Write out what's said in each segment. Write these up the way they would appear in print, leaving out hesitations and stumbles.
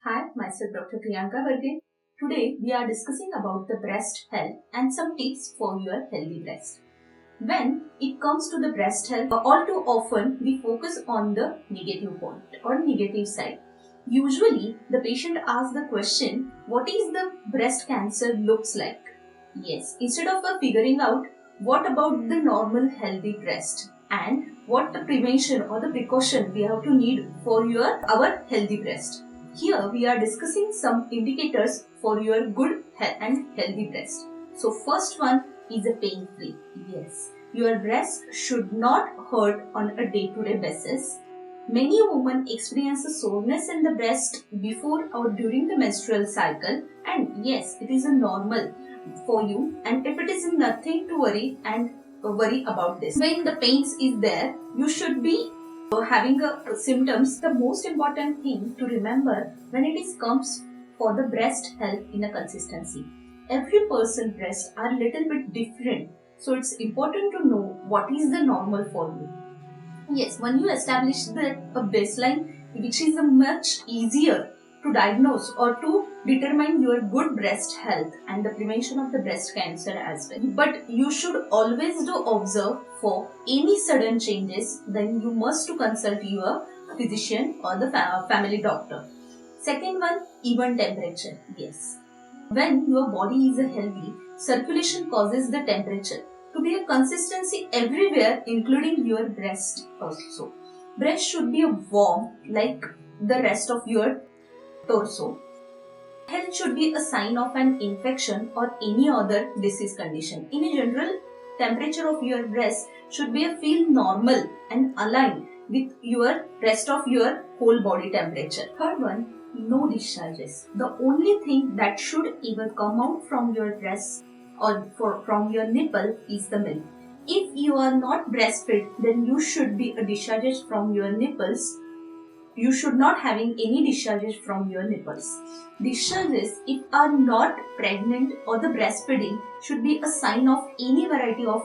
Hi, myself Dr. Priyanka Varghese. Today we are discussing about the breast health and some tips for your healthy breast. When it comes to the breast health, all too often we focus on the negative point or negative side. Usually the patient asks the question, what is the breast cancer looks like? Yes, instead of figuring out what about the normal healthy breast and what the prevention or the precaution we have to need for our healthy breast. Here we are discussing some indicators for your good and healthy breast. So first one is a pain free. Yes, your breast should not hurt on a day-to-day basis. Many women experience a soreness in the breast before or during the menstrual cycle, and yes, it is a normal for you, and if it is nothing to worry about this. When the pains is there, you should be having symptoms. The most important thing to remember when it is comes for the breast health in a consistency. Every person breast are little bit different, so it's important to know what is the normal for you. Yes, when you establish a baseline, which is a much easier to diagnose or to determine your good breast health and the prevention of the breast cancer as well. But you should always do observe for any sudden changes, then you must to consult your physician or the family doctor. Second one, even temperature. Yes. When your body is healthy, circulation causes the temperature to be a consistency everywhere, including your breast also. Breast should be warm like the rest of your torso. Health should be a sign of an infection or any other disease condition. In a general, temperature of your breast should be feel normal and aligned with your rest of your whole body temperature. Third one, no discharges. The only thing that should even come out from your breast or from your nipple is the milk. If you are not breastfed, then you should be discharges from your nipples. You should not having any discharges from your nipples. Discharges, if are not pregnant or the breastfeeding, should be a sign of any variety of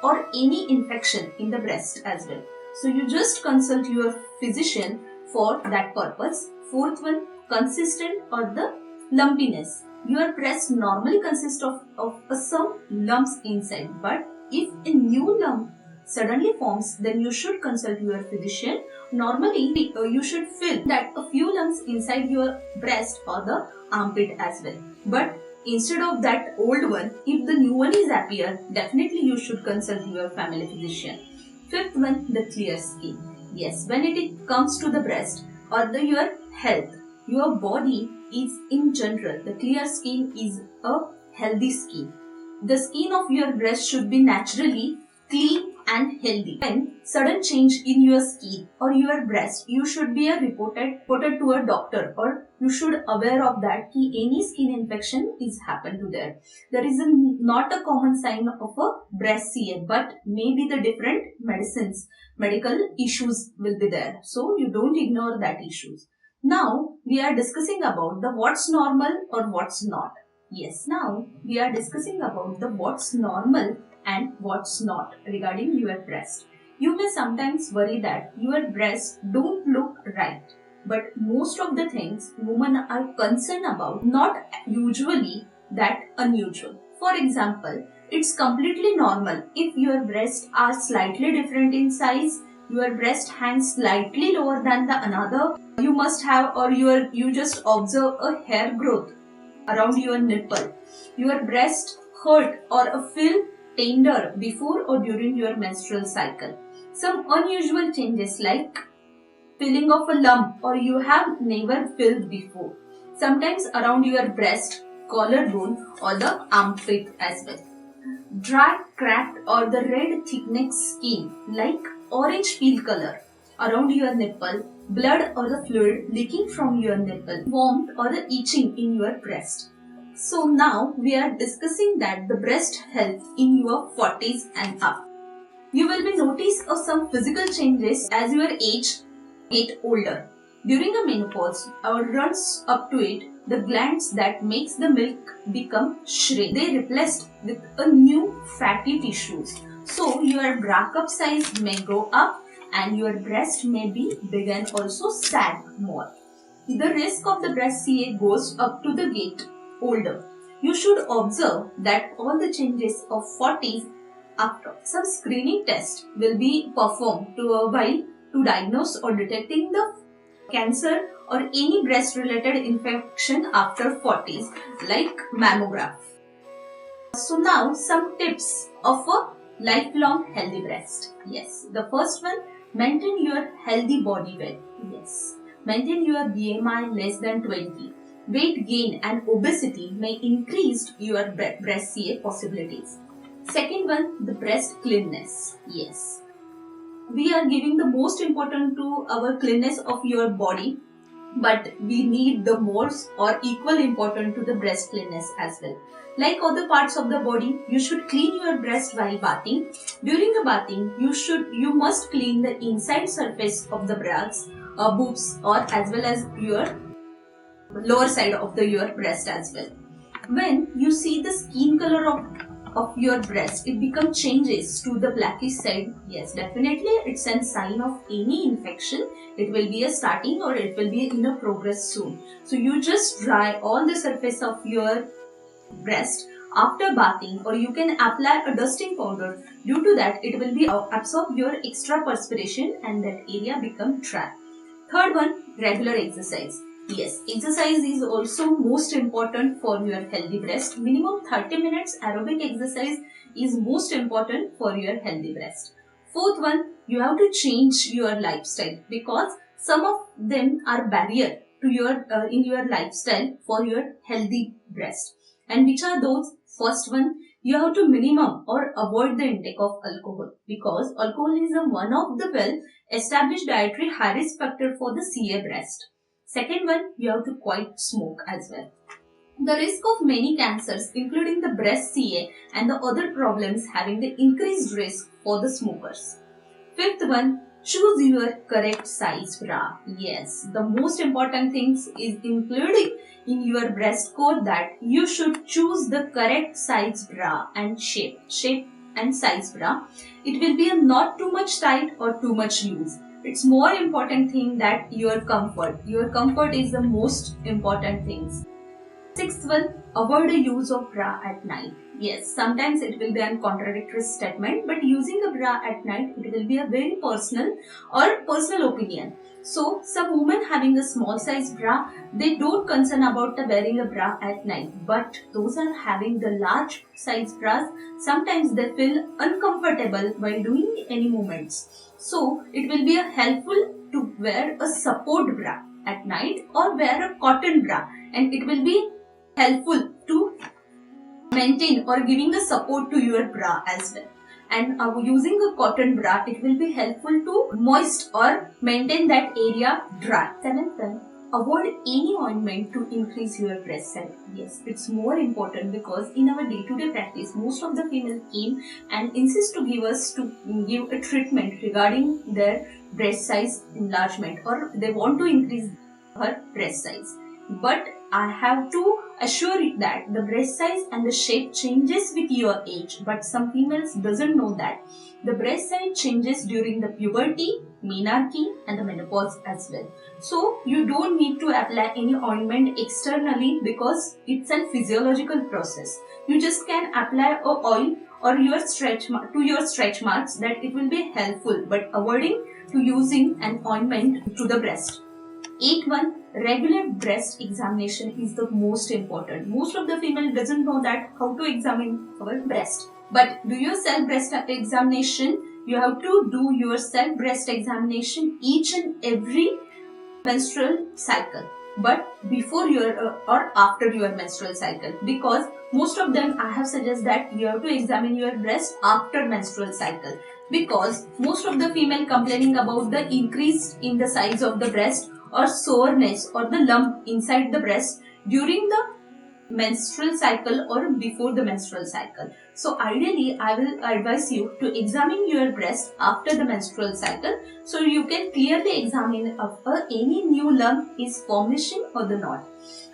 or any infection in the breast as well. So you just consult your physician for that purpose. Fourth one, consistent or the lumpiness. Your breast normally consists of some lumps inside, but if a new lump suddenly forms, then you should consult your physician. Normally, you should feel that a few lumps inside your breast or the armpit as well. But instead of that old one, if the new one is appear, definitely you should consult your family physician. Fifth one, the clear skin. Yes, when it comes to the breast or your health, your body is in general, the clear skin is a healthy skin. The skin of your breast should be naturally clean and healthy. When sudden change in your skin or your breast, you should be reported to a doctor, or you should aware of that कि any skin infection is happen to there. There is not a common sign of a breast CA, but maybe the different medical issues will be there. So you don't ignore that issues. Now we are discussing about the what's normal or what's not. Yes, now we are discussing about the what's normal and what's not regarding your breast. You may sometimes worry that your breasts don't look right, but most of the things women are concerned about not usually that unusual. For example, it's completely normal if your breasts are slightly different in size, your breast hangs slightly lower than the another. You must have or you just observe a hair growth around your nipple. Your breast hurt or feel tender before or during your menstrual cycle. Some unusual changes like feeling of a lump or you have never felt before. Sometimes around your breast, collarbone or the armpit as well. Dry, cracked or the red thickening skin like orange peel color around your nipple, blood or the fluid leaking from your nipple, warmth or the itching in your breast. So now we are discussing that the breast health in your 40s and up. You will be notice of some physical changes as your age get older. During a menopause or runs up to it, the glands that makes the milk become shrink. They replaced with a new fatty tissues. So your bra cup size may go up and your breast may be big and also sag more. the risk of the breast CA goes up to the gate older. You should observe that all the changes of 40s after some screening test will be performed to diagnose or detecting the cancer or any breast related infection after 40s like mammograph. So now some tips of a lifelong healthy breast. Yes, the first one, maintain your healthy body weight. Yes, maintain your BMI less than 20. Weight gain and obesity may increase your breast CA possibilities. Second one, the breast cleanness. Yes, we are giving the most important to our cleanness of your body, but we need the most or equal important to the breast cleanness as well. Like other parts of the body, you should clean your breast while bathing. During the bathing, you must clean the inside surface of the breasts, boobs, or as well as your lower side of your breast as well. When you see the skin color of your breast, it becomes changes to the blackish side. Yes, definitely it's a sign of any infection. It will be a starting or it will be in a progress soon. So you just dry all the surface of your breast after bathing, or you can apply a dusting powder. Due to that, it will be absorb your extra perspiration and that area become dry. Third one, regular exercise. Yes, exercise is also most important for your healthy breast. Minimum 30 minutes aerobic exercise is most important for your healthy breast. Fourth one, you have to change your lifestyle because some of them are barrier to your in your lifestyle for your healthy breast. And which are those? First one, you have to minimum or avoid the intake of alcohol because alcoholism is one of the well established dietary high risk factor for the CA breast. Second one, you have to quit smoke as well. The risk of many cancers, including the breast CA and the other problems, having the increased risk for the smokers. Fifth one, choose your correct size bra. Yes, the most important things is including in your breast code that you should choose the correct size bra and shape and size bra. It will be not too much tight or too much loose. It's more important thing that your comfort. Your comfort is the most important things. Sixth one, avoid the use of bra at night. Yes, sometimes it will be a contradictory statement, but using a bra at night, it will be a very personal or personal opinion. So, some women having a small size bra, they don't concern about the wearing a bra at night. But those are having the large size bras, sometimes they feel uncomfortable while doing any movements. So, it will be helpful to wear a support bra at night or wear a cotton bra, and it will be helpful to maintain or giving a support to your bra as well. And using a cotton bra, it will be helpful to moist or maintain that area dry. Seventh one, avoid any ointment to increase your breast size. Yes, it's more important because in our day-to-day practice, most of the females came and insist to give a treatment regarding their breast size enlargement, or they want to increase her breast size. But I have to assure you that the breast size and the shape changes with your age, but some females doesn't know that. The breast size changes during the puberty, menarche and the menopause as well. So you don't need to apply any ointment externally because it's a physiological process. You just can apply a oil or your stretch marks that it will be helpful, but avoiding to using an ointment to the breast. 8. Regular breast examination is the most important. Most of the female doesn't know that how to examine our breast. But do your self breast examination. You have to do your self breast examination each and every menstrual cycle. But before your or after your menstrual cycle, because most of them I have suggested that you have to examine your breast after menstrual cycle, because most of the female complaining about the increase in the size of the breast or soreness or the lump inside the breast during the menstrual cycle or before the menstrual cycle. So ideally, I will advise you to examine your breast after the menstrual cycle so you can clearly examine if any new lump is formation or the not.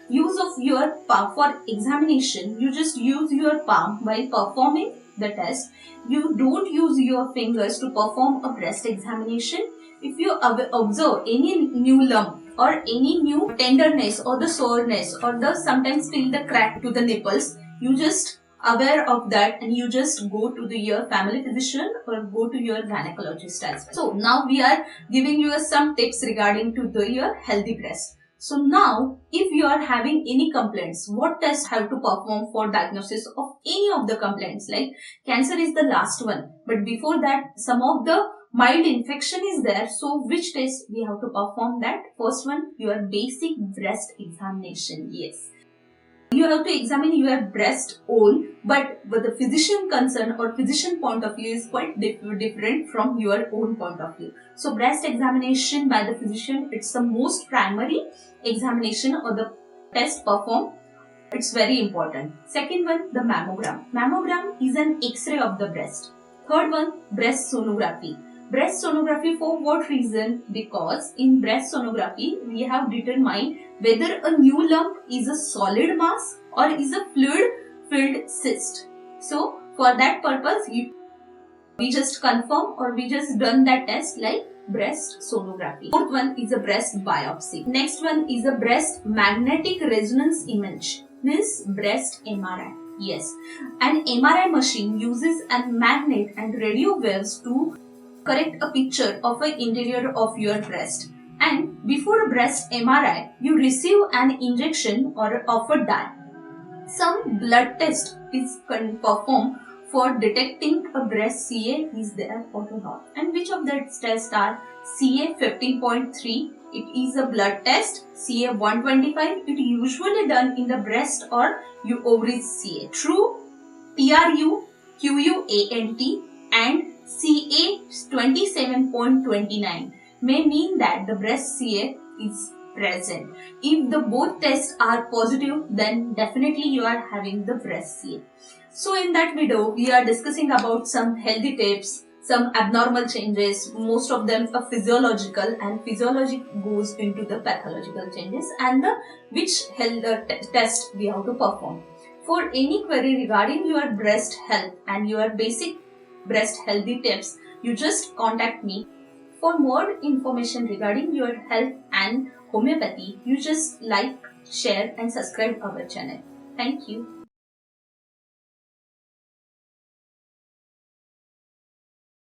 Use of your palm for examination. You just use your palm while performing the test. You don't use your fingers to perform a breast examination. If you observe any new lump or any new tenderness or the soreness or the sometimes feel the crack to the nipples, you just aware of that and you just go to your family physician or go to your gynecologist as well. So now we are giving you some tips regarding to your healthy breast. So now, if you are having any complaints, what tests have to perform for diagnosis of any of the complaints? Like cancer is the last one, but before that, some of the mild infection is there. So which test we have to perform that? First one, your basic breast examination. Yes. You have to examine your breast own, but the physician concern or physician point of view is quite different from your own point of view. So breast examination by the physician, it's the most primary examination or the test performed. It's very important. Second one, the mammogram. Mammogram is an X-ray of the breast. Third one, breast sonography. Breast sonography for what reason? Because in breast sonography, we have determined whether a new lump is a solid mass or is a fluid-filled cyst. So, for that purpose, we just confirm or we just done that test like breast sonography. Fourth one is a breast biopsy. Next one is a breast magnetic resonance image. Means breast MRI. Yes, an MRI machine uses a magnet and radio waves to correct a picture of an interior of your breast. And before a breast MRI, you receive an injection or of a dye. Some blood test is performed for detecting a breast CA is there or not. And which of the tests are CA 15.3? It is a blood test. CA 125. It usually done in the breast or ovaries CA. True, TRU, QUANT and CA 27.29 may mean that the breast CA is present. If the both tests are positive, then definitely you are having the breast CA. So in that video, we are discussing about some healthy tips, some abnormal changes, most of them are physiological, and physiology goes into the pathological changes and the which health test we have to perform. For any query regarding your breast health and your basic breast healthy tips, you just contact me. For more information regarding your health and homeopathy, you just like, share and subscribe our channel. Thank you.